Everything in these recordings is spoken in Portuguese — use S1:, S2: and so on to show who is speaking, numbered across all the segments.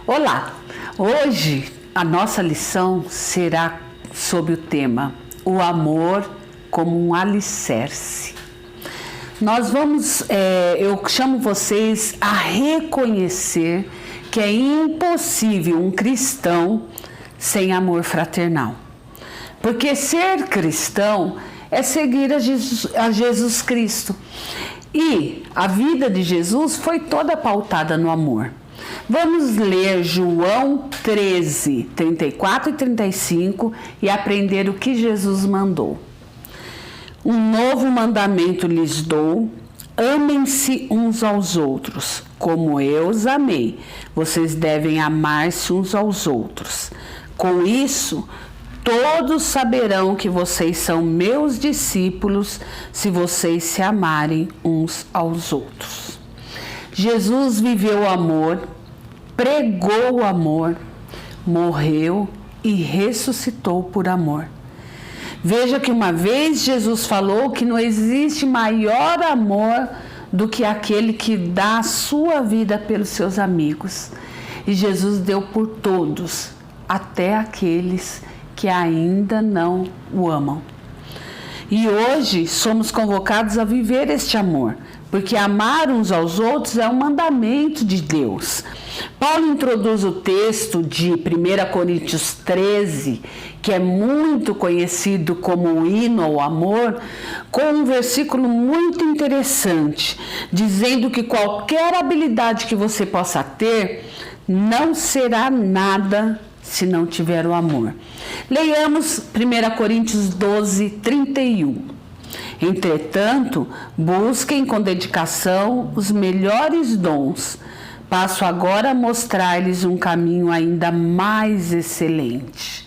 S1: Olá! Hoje a nossa lição será sobre o tema o amor como um alicerce. Eu chamo vocês a reconhecer que é impossível um cristão sem amor fraternal. Porque ser cristão é seguir a Jesus Cristo. E a vida de Jesus foi toda pautada no amor. Vamos ler João 13, 34 e 35 e aprender o que Jesus mandou. Um novo mandamento lhes dou, amem-se uns aos outros, como eu os amei. Vocês devem amar-se uns aos outros. Com isso, todos saberão que vocês são meus discípulos se vocês se amarem uns aos outros. Jesus viveu o amor, pregou o amor, morreu e ressuscitou por amor. Veja que uma vez Jesus falou que não existe maior amor do que aquele que dá a sua vida pelos seus amigos. E Jesus deu por todos, até aqueles que ainda não o amam. E hoje somos convocados a viver este amor, porque amar uns aos outros é um mandamento de Deus. Paulo introduz o texto de 1 Coríntios 13, que é muito conhecido como o hino ao amor, com um versículo muito interessante, dizendo que qualquer habilidade que você possa ter não será nada se não tiver o amor. Leiamos 1 Coríntios 12, 31. Entretanto, busquem com dedicação os melhores dons. Passo agora a mostrar-lhes um caminho ainda mais excelente.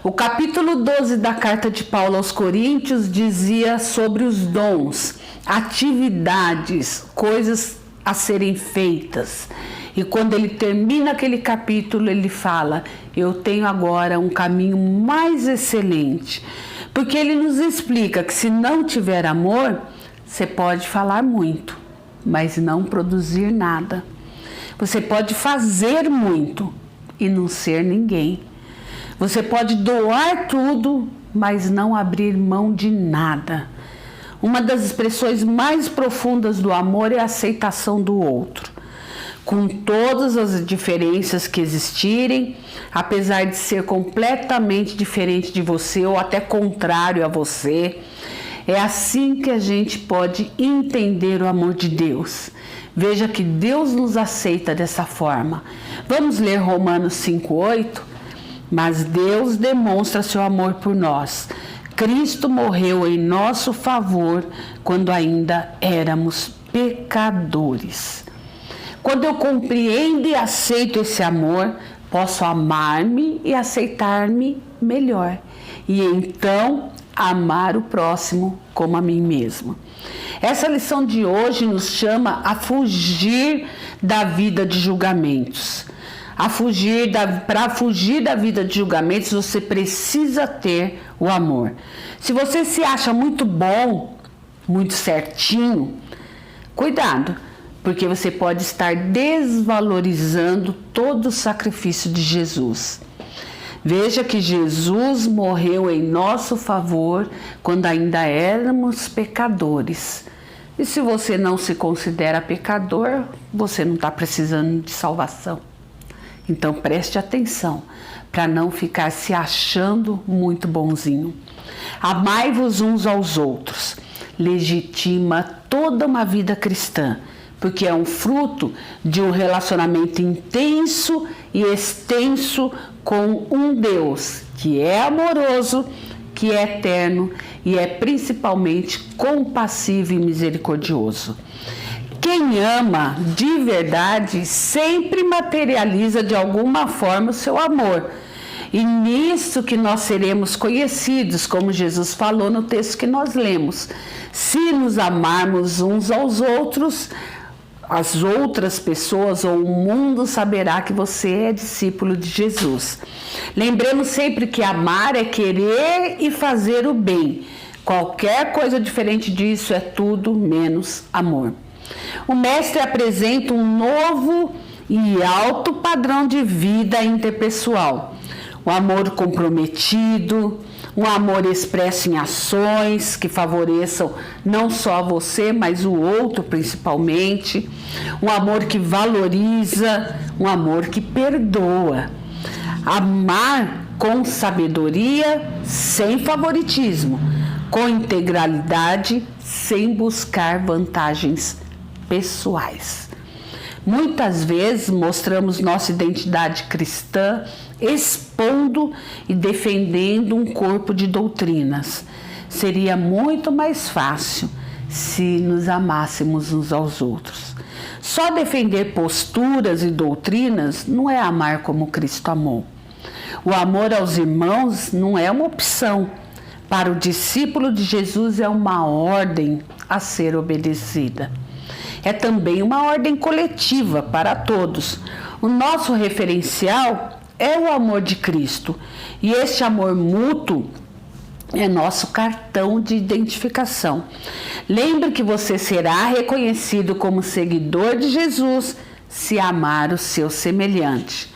S1: O capítulo 12 da carta de Paulo aos Coríntios dizia sobre os dons, atividades, coisas a serem feitas. E quando ele termina aquele capítulo, ele fala: eu tenho agora um caminho mais excelente. Porque ele nos explica que se não tiver amor, você pode falar muito, mas não produzir nada. Você pode fazer muito e não ser ninguém. Você pode doar tudo, mas não abrir mão de nada. Uma das expressões mais profundas do amor é a aceitação do outro. Com todas as diferenças que existirem, apesar de ser completamente diferente de você ou até contrário a você, é assim que a gente pode entender o amor de Deus. Veja que Deus nos aceita dessa forma. Vamos ler Romanos 5:8? Mas Deus demonstra seu amor por nós. Cristo morreu em nosso favor quando ainda éramos pecadores. Quando eu compreendo e aceito esse amor, posso amar-me e aceitar-me melhor. E então, amar o próximo como a mim mesmo. Essa lição de hoje nos chama a fugir da vida de julgamentos. Para fugir da vida de julgamentos, você precisa ter o amor. Se você se acha muito bom, muito certinho, cuidado, porque você pode estar desvalorizando todo o sacrifício de Jesus. Veja que Jesus morreu em nosso favor quando ainda éramos pecadores. E se você não se considera pecador, você não está precisando de salvação. Então preste atenção para não ficar se achando muito bonzinho. Amai-vos uns aos outros. Legitima toda uma vida cristã, porque é um fruto de um relacionamento intenso e extenso com um Deus que é amoroso, que é eterno e é principalmente compassivo e misericordioso. Quem ama de verdade sempre materializa de alguma forma o seu amor. E nisso que nós seremos conhecidos, como Jesus falou no texto que nós lemos. Se nos amarmos uns aos outros, as outras pessoas ou o mundo saberá que você é discípulo de Jesus. Lembremos sempre que amar é querer e fazer o bem. Qualquer coisa diferente disso é tudo menos amor. O mestre apresenta um novo e alto padrão de vida interpessoal. Um amor comprometido, um amor expresso em ações que favoreçam não só você, mas o outro principalmente. Um amor que valoriza, um amor que perdoa. Amar com sabedoria, sem favoritismo, com integralidade, sem buscar vantagens pessoais. Muitas vezes mostramos nossa identidade cristã expondo e defendendo um corpo de doutrinas. Seria muito mais fácil se nos amássemos uns aos outros. Só defender posturas e doutrinas não é amar como Cristo amou. O amor aos irmãos não é uma opção. Para o discípulo de Jesus é uma ordem a ser obedecida. É também uma ordem coletiva para todos. O nosso referencial é o amor de Cristo. E este amor mútuo é nosso cartão de identificação. Lembre que você será reconhecido como seguidor de Jesus se amar o seu semelhante.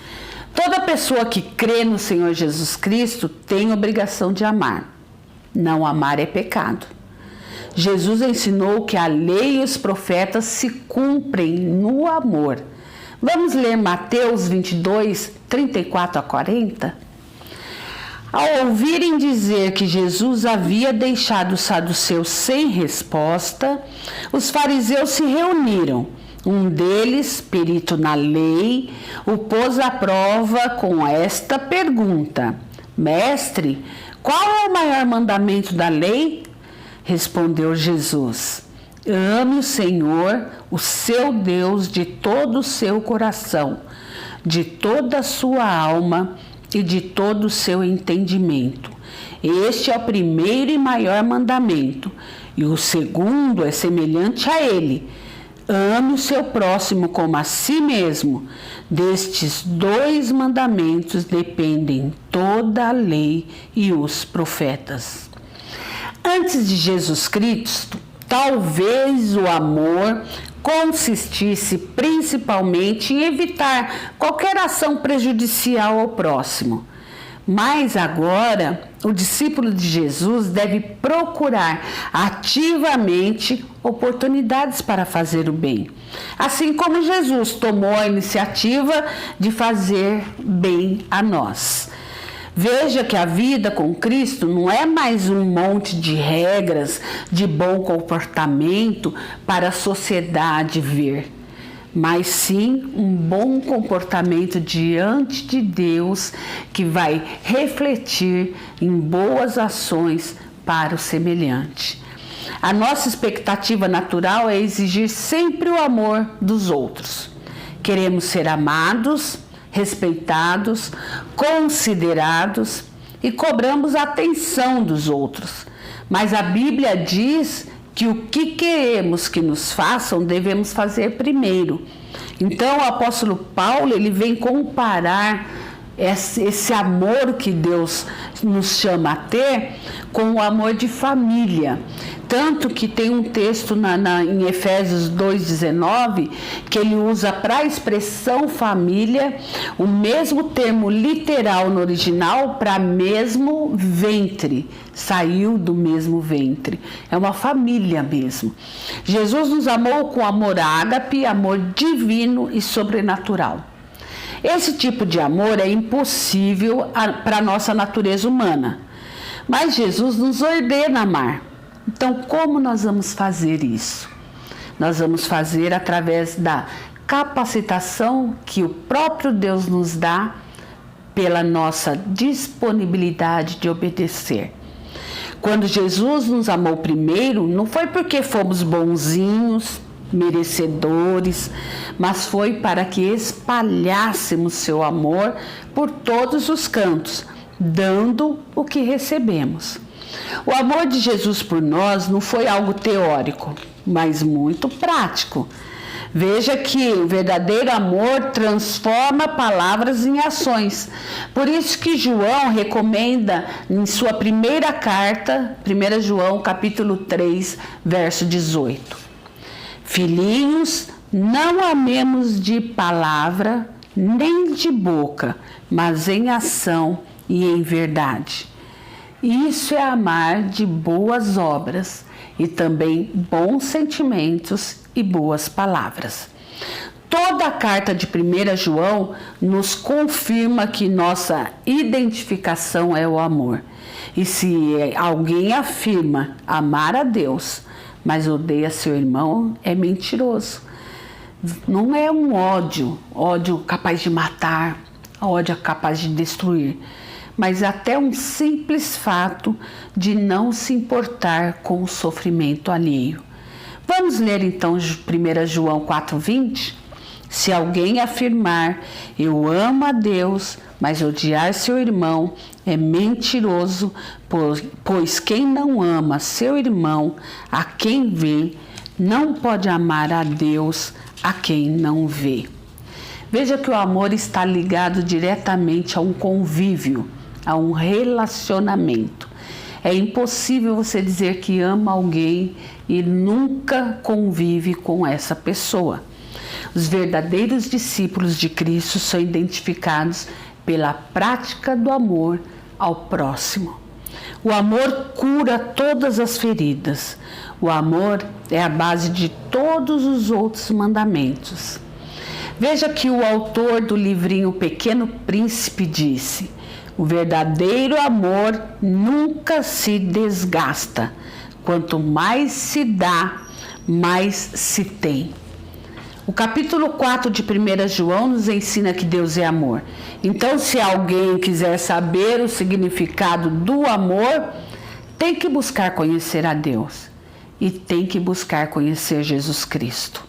S1: Toda pessoa que crê no Senhor Jesus Cristo tem obrigação de amar. Não amar é pecado. Jesus ensinou que a lei e os profetas se cumprem no amor. Vamos ler Mateus 22, 34 a 40? Ao ouvirem dizer que Jesus havia deixado os saduceus sem resposta, os fariseus se reuniram. Um deles, perito na lei, o pôs à prova com esta pergunta: Mestre, qual é o maior mandamento da lei? Respondeu Jesus: Ame o Senhor, o seu Deus, de todo o seu coração, de toda a sua alma e de todo o seu entendimento. Este é o primeiro e maior mandamento, e o segundo é semelhante a ele: ame o seu próximo como a si mesmo. Destes 2 mandamentos dependem toda a lei e os profetas. Antes de Jesus Cristo, talvez o amor consistisse principalmente em evitar qualquer ação prejudicial ao próximo. Mas agora, o discípulo de Jesus deve procurar ativamente oportunidades para fazer o bem, assim como Jesus tomou a iniciativa de fazer bem a nós. Veja que a vida com Cristo não é mais um monte de regras de bom comportamento para a sociedade ver, mas sim um bom comportamento diante de Deus que vai refletir em boas ações para o semelhante. A nossa expectativa natural é exigir sempre o amor dos outros. Queremos ser amados, respeitados, considerados e cobramos a atenção dos outros. Mas a Bíblia diz que o que queremos que nos façam, devemos fazer primeiro. Então o apóstolo Paulo, ele vem comparar esse amor que Deus nos chama a ter com o amor de família. Tanto que tem um texto em Efésios 2,19 que ele usa para a expressão família o mesmo termo literal no original para mesmo ventre. Saiu do mesmo ventre. É uma família mesmo. Jesus nos amou com amor ágape, amor divino e sobrenatural. Esse tipo de amor é impossível para a nossa natureza humana. Mas Jesus nos ordena amar. Então, como nós vamos fazer isso? Nós vamos fazer através da capacitação que o próprio Deus nos dá pela nossa disponibilidade de obedecer. Quando Jesus nos amou primeiro, não foi porque fomos bonzinhos, merecedores, mas foi para que espalhássemos seu amor por todos os cantos, dando o que recebemos. O amor de Jesus por nós não foi algo teórico, mas muito prático. Veja que o verdadeiro amor transforma palavras em ações. Por isso que João recomenda em sua primeira carta, 1 João capítulo 3, verso 18. Filhinhos, Não amemos de palavra nem de boca, mas em ação e em verdade. Isso é amar de boas obras e também bons sentimentos e boas palavras. Toda a carta de 1 João nos confirma que nossa identificação é o amor. E se alguém afirma amar a Deus, mas odeia seu irmão, é mentiroso. Não é um ódio capaz de matar, ódio capaz de destruir, mas até um simples fato de não se importar com o sofrimento alheio. Vamos ler então 1 João 4,20? Se alguém afirmar, eu amo a Deus, mas odiar seu irmão, é mentiroso, pois quem não ama seu irmão, a quem vê, não pode amar a Deus, a quem não vê. Veja que o amor está ligado diretamente a um convívio, a um relacionamento. É impossível você dizer que ama alguém e nunca convive com essa pessoa. Os verdadeiros discípulos de Cristo são identificados pela prática do amor ao próximo. O amor cura todas as feridas. O amor é a base de todos os outros mandamentos. Veja que o autor do livrinho Pequeno Príncipe disse: o verdadeiro amor nunca se desgasta. Quanto mais se dá, mais se tem. O capítulo 4 de 1 João nos ensina que Deus é amor. Então, se alguém quiser saber o significado do amor, tem que buscar conhecer a Deus e tem que buscar conhecer Jesus Cristo.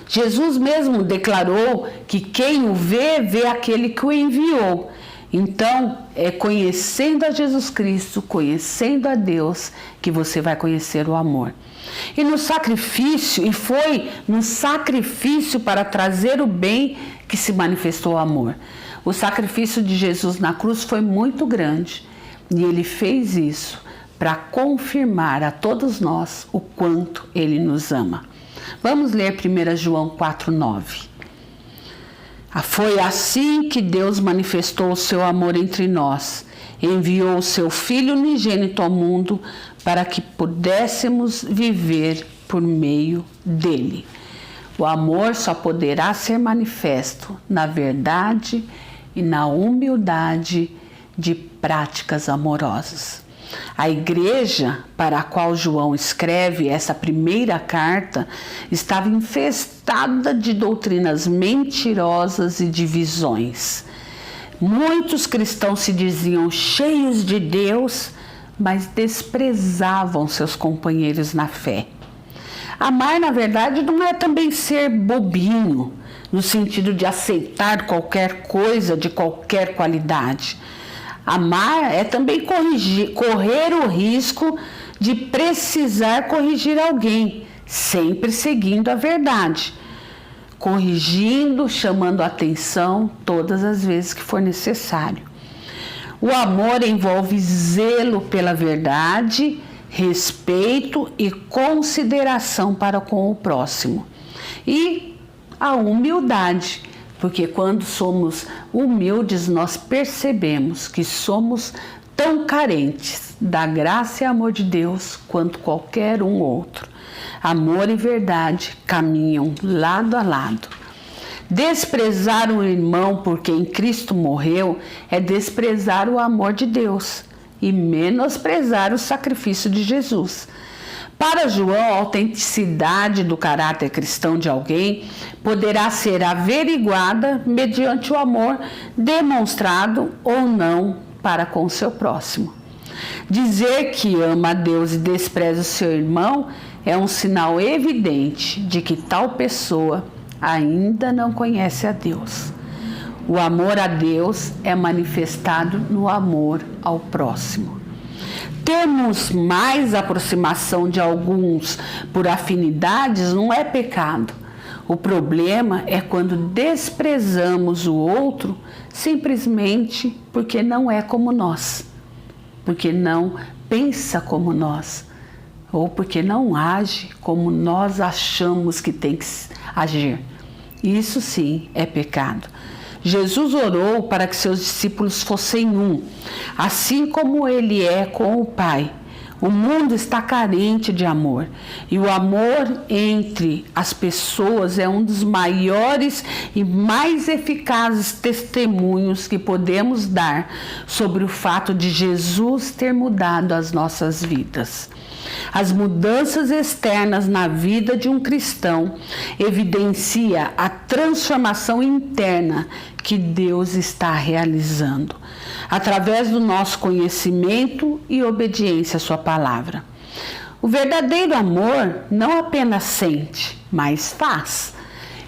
S1: Jesus mesmo declarou que quem o vê, vê aquele que o enviou. Então, é conhecendo a Jesus Cristo, conhecendo a Deus, que você vai conhecer o amor. E no sacrifício, e foi no sacrifício para trazer o bem que se manifestou o amor. O sacrifício de Jesus na cruz foi muito grande e ele fez isso para confirmar a todos nós o quanto ele nos ama. Vamos ler 1 João 4,9. Foi assim que Deus manifestou o seu amor entre nós. Enviou o seu Filho unigênito ao mundo para que pudéssemos viver por meio dele. O amor só poderá ser manifesto na verdade e na humildade de práticas amorosas. A igreja para a qual João escreve essa primeira carta estava infestada de doutrinas mentirosas e divisões. Muitos cristãos se diziam cheios de Deus, mas desprezavam seus companheiros na fé. Amar, na verdade, não é também ser bobinho, no sentido de aceitar qualquer coisa de qualquer qualidade. Amar é também correr o risco de precisar corrigir alguém, sempre seguindo a verdade, corrigindo, chamando a atenção todas as vezes que for necessário. O amor envolve zelo pela verdade, respeito e consideração para com o próximo. E a humildade, porque quando somos humildes, nós percebemos que somos tão carentes da graça e amor de Deus quanto qualquer um outro. Amor e verdade caminham lado a lado. Desprezar um irmão por quem Cristo morreu é desprezar o amor de Deus e menosprezar o sacrifício de Jesus. Para João, a autenticidade do caráter cristão de alguém poderá ser averiguada mediante o amor demonstrado ou não para com o seu próximo. Dizer que ama a Deus e despreza o seu irmão é um sinal evidente de que tal pessoa ainda não conhece a Deus. O amor a Deus é manifestado no amor ao próximo. Termos mais aproximação de alguns por afinidades não é pecado. O problema é quando desprezamos o outro simplesmente porque não é como nós, porque não pensa como nós, ou porque não age como nós achamos que tem que agir. Isso sim é pecado. Jesus orou para que seus discípulos fossem um, assim como ele é com o Pai. O mundo está carente de amor, e o amor entre as pessoas é um dos maiores e mais eficazes testemunhos que podemos dar sobre o fato de Jesus ter mudado as nossas vidas. As mudanças externas na vida de um cristão evidencia a transformação interna que Deus está realizando, através do nosso conhecimento e obediência à sua palavra. O verdadeiro amor não apenas sente, mas faz.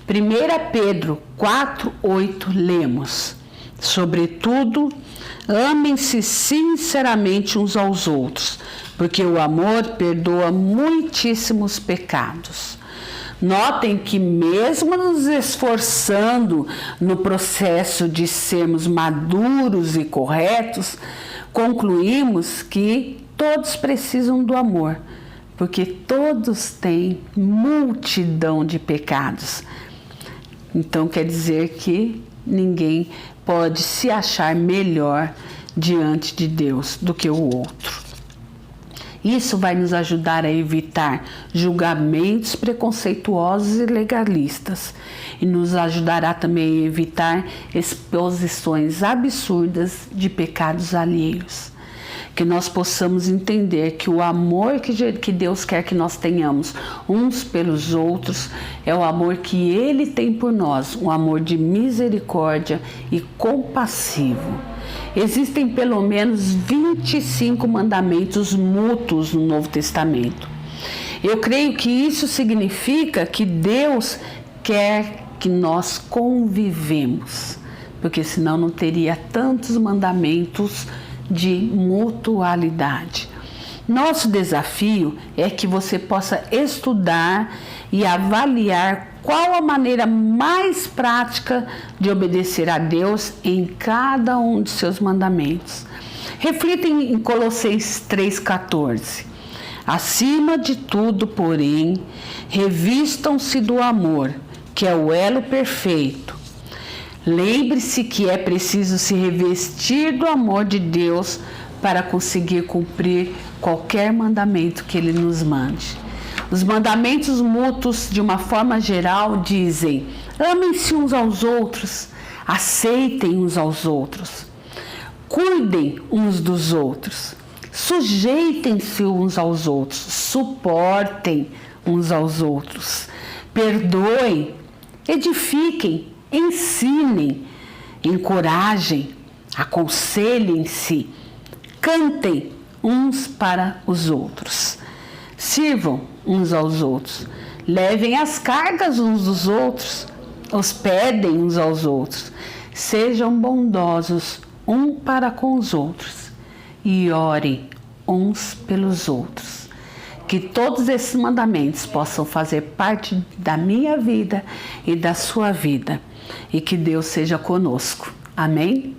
S1: 1 Pedro 4:8 lemos: sobretudo, amem-se sinceramente uns aos outros, porque o amor perdoa muitíssimos pecados. Notem que mesmo nos esforçando no processo de sermos maduros e corretos, concluímos que todos precisam do amor, porque todos têm multidão de pecados. Então quer dizer que ninguém pode se achar melhor diante de Deus do que o outro. Isso vai nos ajudar a evitar julgamentos preconceituosos e legalistas e nos ajudará também a evitar exposições absurdas de pecados alheios. Que nós possamos entender que o amor que Deus quer que nós tenhamos uns pelos outros é o amor que Ele tem por nós, um amor de misericórdia e compassivo. Existem pelo menos 25 mandamentos mútuos no Novo Testamento. Eu creio que isso significa que Deus quer que nós convivemos, porque senão não teria tantos mandamentos de mutualidade. Nosso desafio é que você possa estudar e avaliar qual a maneira mais prática de obedecer a Deus em cada um de seus mandamentos. Reflita em Colossenses 3,14. Acima de tudo, porém, revistam-se do amor, que é o elo perfeito. Lembre-se que é preciso se revestir do amor de Deus para conseguir cumprir qualquer mandamento que Ele nos mande. Os mandamentos mútuos, de uma forma geral, dizem: amem-se uns aos outros, aceitem uns aos outros, cuidem uns dos outros, sujeitem-se uns aos outros, suportem uns aos outros, perdoem, edifiquem, ensinem, encorajem, aconselhem-se, cantem uns para os outros, sirvam uns aos outros, levem as cargas uns dos outros, hospedem uns aos outros, sejam bondosos um para com os outros e orem uns pelos outros. Que todos esses mandamentos possam fazer parte da minha vida e da sua vida, e que Deus seja conosco. Amém?